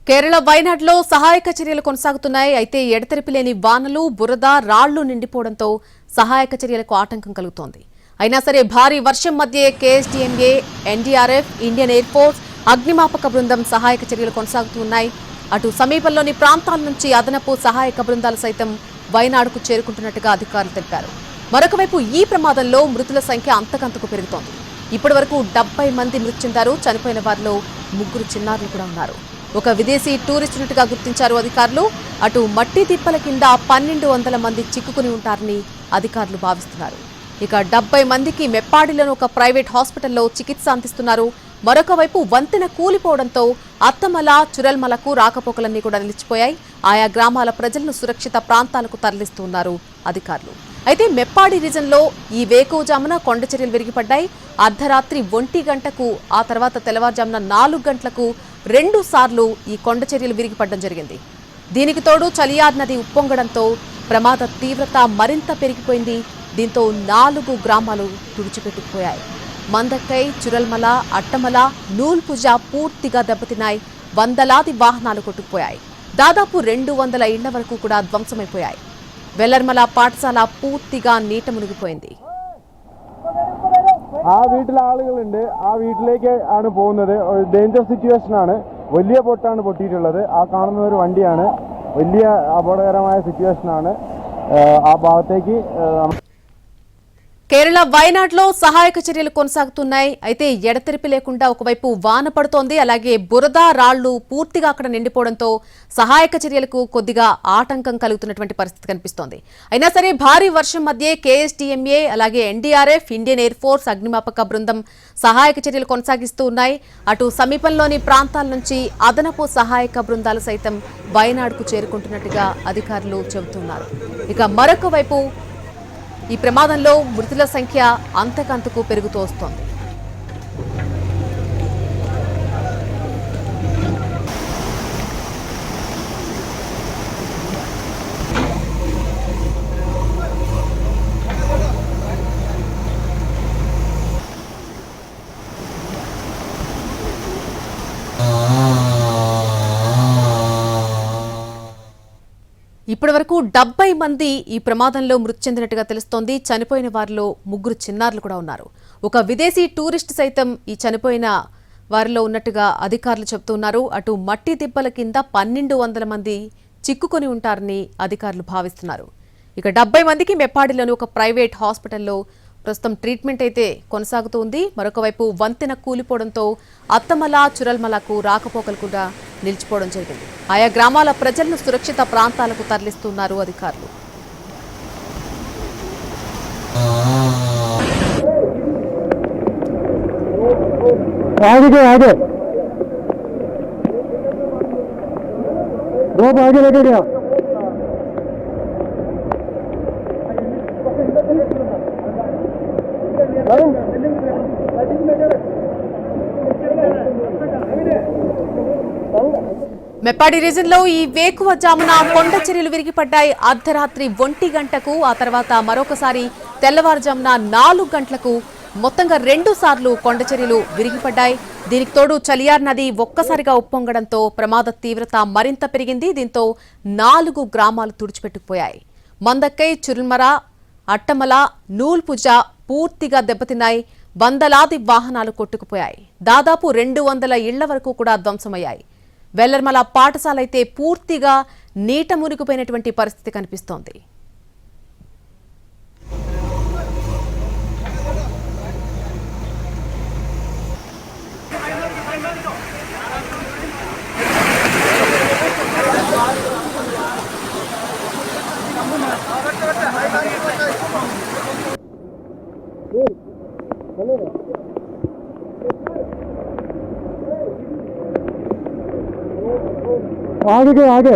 కేరళ వైనాడ్లో సహాయక చర్యలు కొనసాగుతున్నాయి. అయితే ఎడతెరిపి లేని వానలు, బురద, రాళ్లు నిండిపోవడంతో సహాయక చర్యలకు ఆటంకం కలుగుతోంది. అయినా సరే భారీ వర్షం మధ్య కేఎస్డీఎంఏ, ఎన్డీఆర్ఎఫ్, ఇండియన్ ఎయిర్ ఫోర్స్, అగ్నిమాపక బృందం సహాయక చర్యలు కొనసాగుతున్నాయి. అటు సమీపంలోని ప్రాంతాల నుంచి అదనపు సహాయక బృందాలు సైతం వైనాడుకు చేరుకుంటున్నట్టుగా అధికారులు తెలిపారు. మరొకవైపు ఈ ప్రమాదంలో మృతుల సంఖ్య అంతకంతకు పెరుగుతోంది. ఇప్పటివరకు 70 మంది మృతి చెందారు. చనిపోయిన వారిలో 3 చిన్నారులు కూడా ఉన్నారు. ఒక విదేశీ టూరిస్టుగా గుర్తించారు అధికారులు. అటు మట్టి తిప్పల కింద 1200 మంది చిక్కుకుని ఉంటారని అధికారులు భావిస్తున్నారు. ఇక 70 మందికి మెప్పాడిలోని ఒక ప్రైవేట్ హాస్పిటల్లో చికిత్స అందిస్తున్నారు. మరొక వైపు వంతెన కూలిపోవడంతో అత్తమల, చురల్మలకు రాకపోకలన్నీ కూడా నిలిచిపోయాయి. ఆయా గ్రామాల ప్రజలను సురక్షిత ప్రాంతాలకు తరలిస్తున్నారు అధికారులు. అయితే మెప్పాడి రీజన్లో ఈ వేకువజామున కొండచర్యలు విరిగిపడ్డాయి. అర్ధరాత్రి 1 గంటకు, ఆ తర్వాత తెల్లవారుజామున 4 గంటలకు 2 సార్లు ఈ కొండచర్యలు విరిగిపడడం జరిగింది. దీనికి తోడు చలియార్ నది ఉప్పొంగడంతో ప్రమాద తీవ్రత మరింత పెరిగిపోయింది. దీంతో 4 గ్రామాలు తుడిచిపెట్టుకుపోయాయి. మందక్కై, చురల్మల, అట్టమల, నూల్పుజ పూర్తిగా దెబ్బతిన్నాయి. వందలాది వాహనాలు కొట్టుకుపోయాయి. దాదాపు 200 ఇళ్ల వరకు కూడా ధ్వంసమైపోయాయి. వెల్లర్మల పాఠశాల പൂർത്തിగా നീട്ട മുഴുകിപ്പോయింది. ആ വീട്ടിലെ ആളുകളുണ്ട്. ആ വീട്ടിലേക്ക് ആണ് പോകുന്നത്. ഡേഞ്ചർ സിറ്റുവേഷൻ ആണ്. വലിയ പൊട്ടാണ് പൊട്ടിയിട്ടുള്ളത്. ആ കാണുന്ന ഒരു വണ്ടിയാണ്. വലിയ അപകടകരമായ സിറ്റുവേഷൻ ആണ്. ആ ഭാഗത്തേക്ക് కేరళ వైనాడ్లో సహాయక చర్యలు కొనసాగుతున్నాయి. అయితే ఎడతెరిపి లేకుండా ఒకవైపు వాన పడుతోంది, అలాగే బురద, రాళ్లు పూర్తిగా అక్కడ నిండిపోవడంతో సహాయక చర్యలకు కొద్దిగా ఆటంకం కలుగుతున్నటువంటి పరిస్థితి కనిపిస్తోంది. అయినా సరే భారీ వర్షం మధ్య కేఎస్డీఎంఏ, అలాగే ఎన్డీఆర్ఎఫ్, ఇండియన్ ఎయిర్ ఫోర్స్, అగ్నిమాపక బృందం సహాయక చర్యలు కొనసాగిస్తూ ఉన్నాయి. అటు సమీపంలోని ప్రాంతాల నుంచి అదనపు సహాయక బృందాలు సైతం వైనాడ్కు చేరుకుంటున్నట్టుగా అధికారులు చెబుతున్నారు. ఇక మరొక వైపు ఈ ప్రమాదంలో మృతుల సంఖ్య అంతకంతకు పెరుగుతూ వస్తోంది. ఇప్పటి వరకు 70 మంది ఈ ప్రమాదంలో మృతి చెందినట్టుగా తెలుస్తోంది. చనిపోయిన వారిలో 3 చిన్నారులు కూడా ఉన్నారు. ఒక విదేశీ టూరిస్ట్ సైతం ఈ చనిపోయిన వారిలో ఉన్నట్టుగా అధికారులు చెబుతున్నారు. అటు మట్టి తిప్పల కింద 1200 మంది చిక్కుకొని ఉంటారని అధికారులు భావిస్తున్నారు. ఇక 70 మందికి మెప్పాడిలోని ఒక ప్రైవేట్ హాస్పిటల్లో ప్రస్తుతం ట్రీట్మెంట్ అయితే కొనసాగుతోంది. మరొక వైపు వంతెన కూలిపోవడంతో అత్తమల, చురల్మలకు రాకపోకలు కూడా నిలిచిపోవడం జరిగింది. ఆయా గ్రామాల ప్రజలను సురక్షిత ప్రాంతాలకు తరలిస్తున్నారు అధికారులు. మెప్పాడి రీజన్ లో ఈ వేకువజామున కొండ చర్యలు విరిగిపడ్డాయి. అర్ధరాత్రి 1 గంటకు, ఆ తర్వాత మరొకసారి తెల్లవారుజామున 4 గంటలకు మొత్తంగా 2 సార్లు కొండ చర్యలు విరిగిపడ్డాయి. దీనికి తోడు చలియార్ నది ఒక్కసారిగా ఉప్పొంగడంతో ప్రమాద తీవ్రత మరింత పెరిగింది. దీంతో 4 గ్రామాలు తుడిచిపెట్టుకుపోయాయి. మందక్కై, చురుల్మర, అట్టమల, నూల్పుజ పూర్తిగా దెబ్బతిన్నాయి. వందలాది వాహనాలు కొట్టుకుపోయాయి. దాదాపు 200 ఇళ్ల వరకు కూడా ధ్వంసమయ్యాయి. వెల్లర్మల పాఠశాల అయితే పూర్తిగా నీట మునిగిపోయినటువంటి పరిస్థితి కనిపిస్తోంది. आगे